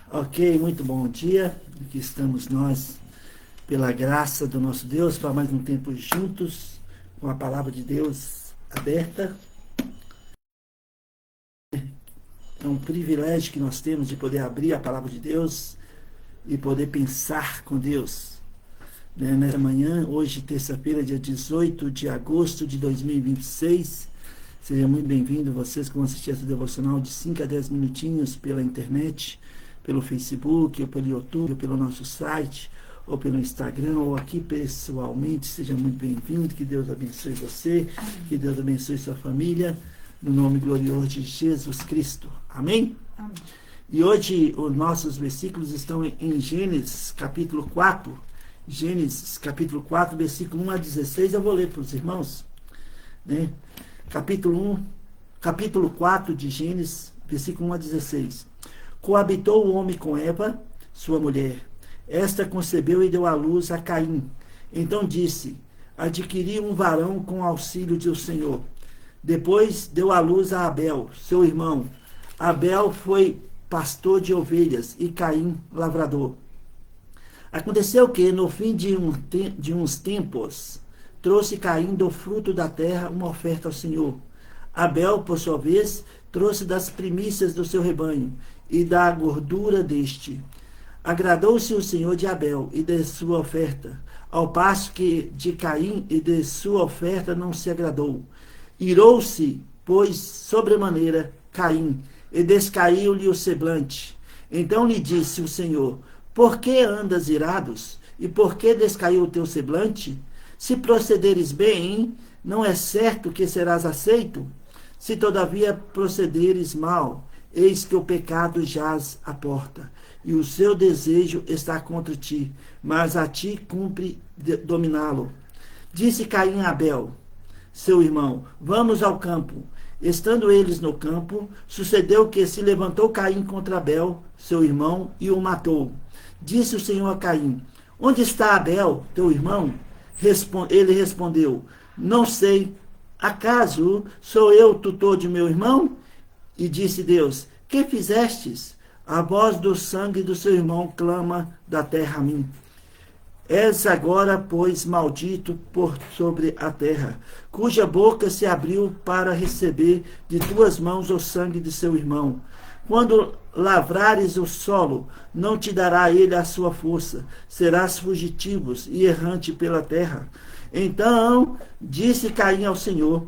Ok, muito bom dia. Aqui estamos nós, pela graça do nosso Deus, para mais um tempo juntos, com a palavra de Deus aberta. É um privilégio que nós temos de poder abrir a palavra de Deus e poder pensar com Deus. Nessa manhã, hoje, terça-feira, dia 18 de agosto de 2026, seja muito bem-vindo vocês que vão assistir essa devocional de 5 a 10 minutinhos pela internet, pelo Facebook, ou pelo YouTube, ou pelo nosso site, ou pelo Instagram, ou aqui pessoalmente. Seja muito bem-vindo, que Deus abençoe você, que Deus abençoe sua família, no nome glorioso de Jesus Cristo. Amém? Amém. E hoje os nossos versículos estão em Gênesis capítulo 4, Gênesis capítulo 4, versículo 1 a 16, eu vou ler para os irmãos, né? Capítulo 4 de Gênesis, versículo 1 a 16. Coabitou o homem com Eva, sua mulher. Esta concebeu e deu à luz a Caim. Então disse: adquiri um varão com auxílio do Senhor. Depois deu à luz a Abel, seu irmão. Abel foi pastor de ovelhas e Caim lavrador. Aconteceu que, no fim de uns tempos, trouxe Caim do fruto da terra uma oferta ao Senhor. Abel, por sua vez, trouxe das primícias do seu rebanho e da gordura deste. Agradou-se o Senhor de Abel e de sua oferta, ao passo que de Caim e de sua oferta não se agradou. Irou-se, pois, sobremaneira Caim, e descaiu-lhe o semblante. Então lhe disse o Senhor: por que andas irados? E por que descaiu o teu semblante? Se procederes bem, não é certo que serás aceito? Se todavia procederes mal, eis que o pecado jaz à porta, e o seu desejo está contra ti, mas a ti cumpre dominá-lo. Disse Caim a Abel, seu irmão: vamos ao campo. Estando eles no campo, sucedeu que se levantou Caim contra Abel, seu irmão, e o matou. Disse o Senhor a Caim: onde está Abel, teu irmão? Ele respondeu: não sei. Acaso sou eu tutor de meu irmão? E disse Deus: que fizestes? A voz do sangue do seu irmão clama da terra a mim. És agora, pois, maldito por sobre a terra, cuja boca se abriu para receber de tuas mãos o sangue de seu irmão. Quando lavrares o solo, não te dará ele a sua força, serás fugitivo e errante pela terra. Então disse Caim ao Senhor: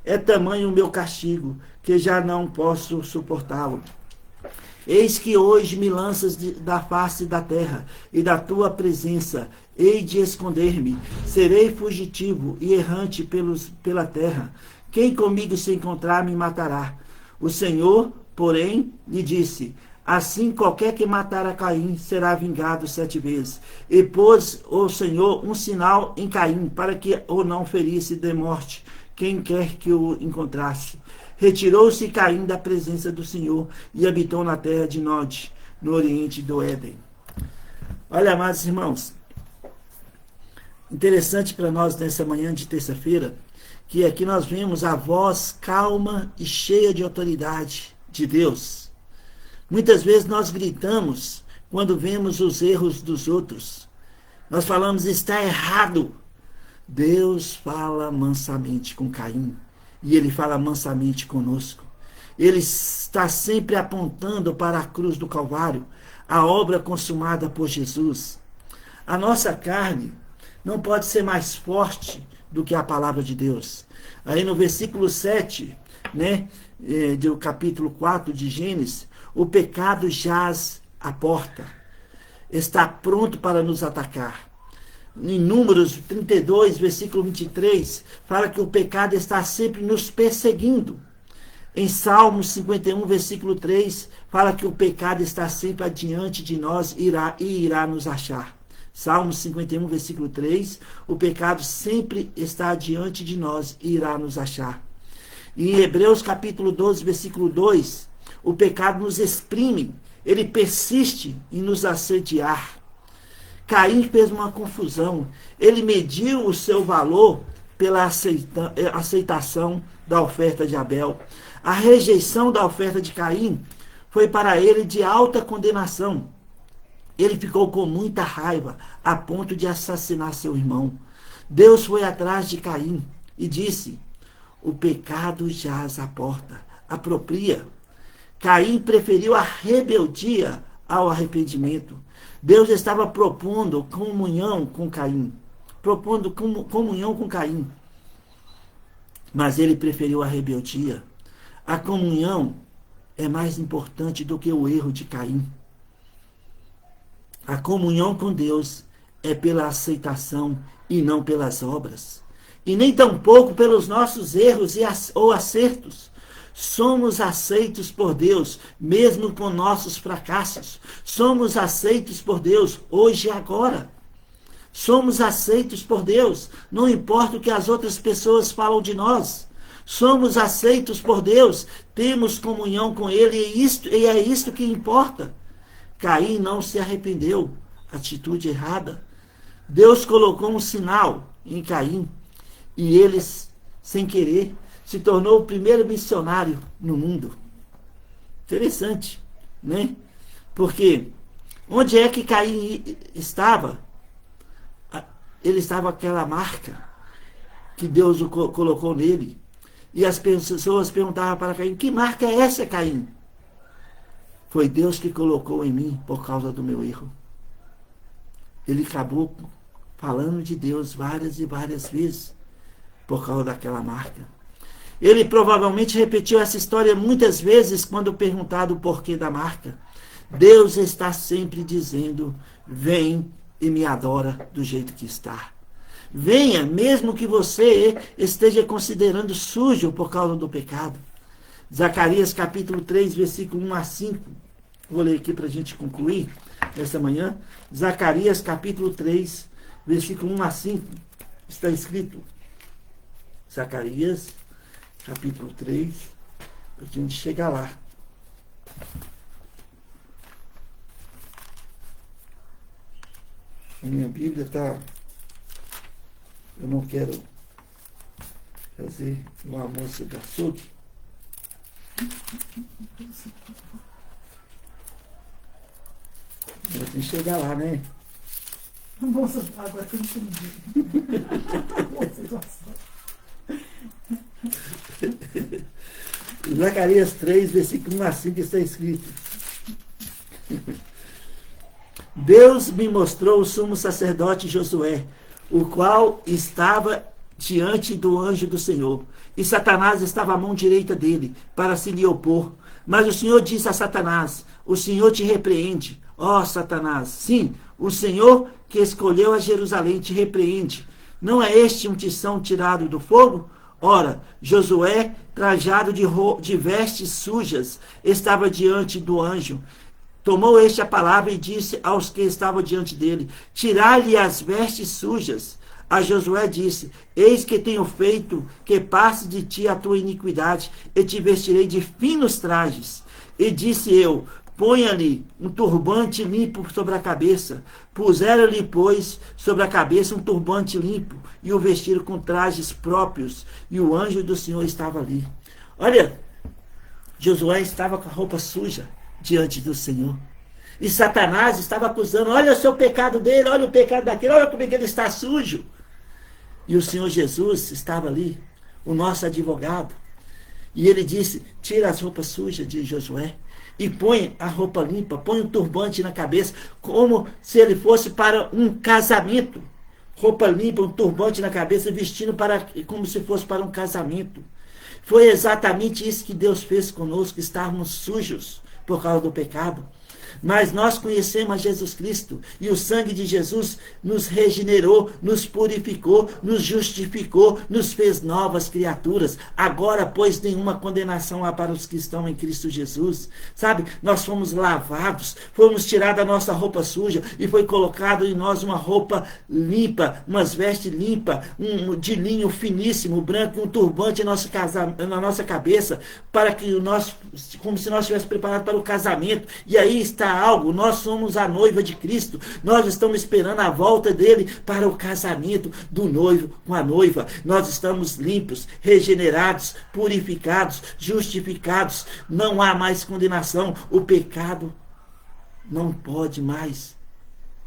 é tamanho o meu castigo, que já não posso suportá-lo. Eis que hoje me lanças da face da terra, e da tua presença hei de esconder-me. Serei fugitivo e errante pela terra. Quem comigo se encontrar me matará. O Senhor, porém, lhe disse: assim qualquer que matar a Caim será vingado 7 vezes. E pôs o Senhor um sinal em Caim, para que o não ferisse de morte quem quer que o encontrasse. Retirou-se Caim da presença do Senhor e habitou na terra de Nod, no oriente do Éden. Olha, amados irmãos, interessante para nós nessa manhã de terça-feira, que aqui nós vemos a voz calma e cheia de autoridade de Deus. Muitas vezes nós gritamos quando vemos os erros dos outros. Nós falamos: está errado. Deus fala mansamente com Caim. E ele fala mansamente conosco. Ele está sempre apontando para a cruz do Calvário, a obra consumada por Jesus. A nossa carne não pode ser mais forte do que a palavra de Deus. Aí no versículo 7, do capítulo 4 de Gênesis, o pecado jaz à porta, está pronto para nos atacar. Em Números 32, versículo 23, fala que o pecado está sempre nos perseguindo. Em Salmos 51, versículo 3, fala que o pecado está sempre adiante de nós e irá nos achar. Salmos 51, versículo 3, o pecado sempre está adiante de nós e irá nos achar. E em Hebreus capítulo 12, versículo 2, o pecado nos exprime, ele persiste em nos assediar. Caim fez uma confusão. Ele mediu o seu valor pela aceitação da oferta de Abel. A rejeição da oferta de Caim foi para ele de alta condenação. Ele ficou com muita raiva, a ponto de assassinar seu irmão. Deus foi atrás de Caim e disse: o pecado jaz à porta, apropria. Caim preferiu a rebeldia ao arrependimento. Deus estava propondo comunhão com Caim, comunhão com Caim. Mas ele preferiu a rebeldia. A comunhão é mais importante do que o erro de Caim. A comunhão com Deus é pela aceitação e não pelas obras. E nem tampouco pelos nossos erros ou acertos. Somos aceitos por Deus, mesmo com nossos fracassos. Somos aceitos por Deus, hoje e agora. Somos aceitos por Deus, não importa o que as outras pessoas falam de nós. Somos aceitos por Deus, temos comunhão com Ele e é isto que importa. Caim não se arrependeu, atitude errada. Deus colocou um sinal em Caim e ele, sem querer, se tornou o primeiro missionário no mundo. Interessante, né? Porque onde é que Caim estava? Ele estava com aquela marca que Deus colocou nele. E as pessoas perguntavam para Caim: que marca é essa, Caim? Foi Deus que colocou em mim por causa do meu erro. Ele acabou falando de Deus várias e várias vezes por causa daquela marca. Ele provavelmente repetiu essa história muitas vezes quando perguntado o porquê da marca. Deus está sempre dizendo: vem e me adora do jeito que está. Venha, mesmo que você esteja considerando sujo por causa do pecado. Zacarias capítulo 3, versículo 1 a 5. Vou ler aqui para a gente concluir essa manhã. Zacarias capítulo 3, versículo 1 a 5. Está escrito. Zacarias capítulo 3. A gente chega lá. A minha Bíblia está... Eu não quero fazer uma moça de açougue. Tem que chegar lá, né? Moça, agora que eu entendi. Zacarias 3, versículo 1 a 5 está escrito: Deus me mostrou o sumo sacerdote Josué, o qual estava diante do anjo do Senhor. E Satanás estava à mão direita dele, para se lhe opor. Mas o Senhor disse a Satanás: o Senhor te repreende, ó Satanás. Sim, o Senhor que escolheu a Jerusalém te repreende. Não é este um tição tirado do fogo? Ora, Josué, trajado de vestes sujas, estava diante do anjo. Tomou este a palavra e disse aos que estavam diante dele: tirai-lhe as vestes sujas. A Josué disse: eis que tenho feito que passe de ti a tua iniquidade, e te vestirei de finos trajes. E disse eu: ponha-lhe um turbante limpo sobre a cabeça. Puseram-lhe, pois, sobre a cabeça um turbante limpo, e o vestiram com trajes próprios, e o anjo do Senhor estava ali. Olha, Josué estava com a roupa suja diante do Senhor. E Satanás estava acusando: olha o seu pecado dele, olha o pecado daquele, olha como é que ele está sujo. E o Senhor Jesus estava ali, o nosso advogado. E ele disse: tira as roupas sujas de Josué e põe a roupa limpa, põe um turbante na cabeça, como se ele fosse para um casamento. Roupa limpa, um turbante na cabeça, vestindo como se fosse para um casamento. Foi exatamente isso que Deus fez conosco, estávamos sujos por causa do pecado. Mas nós conhecemos a Jesus Cristo, e o sangue de Jesus nos regenerou, nos purificou, nos justificou, nos fez novas criaturas. Agora, pois, nenhuma condenação há para os que estão em Cristo Jesus. Sabe, nós fomos lavados, fomos tirados da nossa roupa suja e foi colocado em nós uma roupa limpa, umas vestes limpas, de linho finíssimo, branco, um turbante na nossa cabeça, para que como se nós estivéssemos preparados para o casamento. E aí está algo. Nós somos a noiva de Cristo. Nós estamos esperando a volta dele para o casamento do noivo com a noiva. Nós estamos limpos, regenerados, purificados, justificados. Não há mais condenação. O pecado não pode mais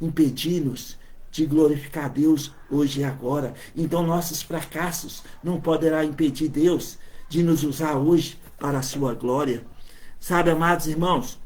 impedir-nos de glorificar a Deus hoje e agora. Então nossos fracassos não poderá impedir Deus de nos usar hoje para a sua glória. Sabe, amados irmãos,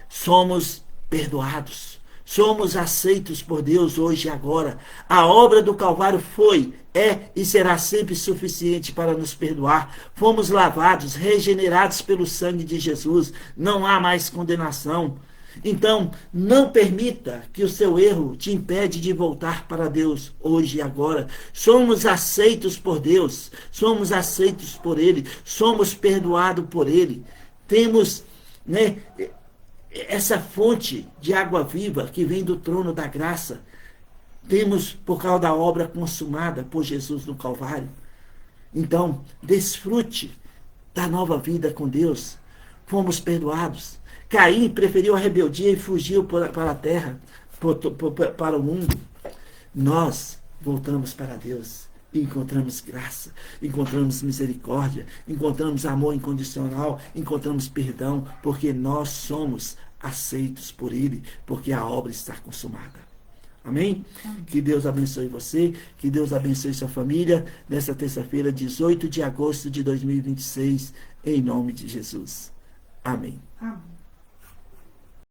somos perdoados, somos aceitos por Deus hoje e agora. A obra do Calvário foi, é e será sempre suficiente para nos perdoar. Fomos lavados, regenerados pelo sangue de Jesus. Não há mais condenação. Então, não permita que o seu erro te impede de voltar para Deus hoje e agora. Somos aceitos por Deus, somos aceitos por Ele, somos perdoados por Ele. Temos, essa fonte de água viva que vem do trono da graça. Temos por causa da obra consumada por Jesus no Calvário. Então, desfrute da nova vida com Deus. Fomos perdoados. Caim preferiu a rebeldia e fugiu para a terra, para o mundo. Nós voltamos para Deus e encontramos graça, encontramos misericórdia, encontramos amor incondicional, encontramos perdão, porque nós somos aceitos por Ele, porque a obra está consumada. Amém? Que Deus abençoe você, que Deus abençoe sua família, nessa terça-feira, 18 de agosto de 2026, em nome de Jesus. Amém. Amém.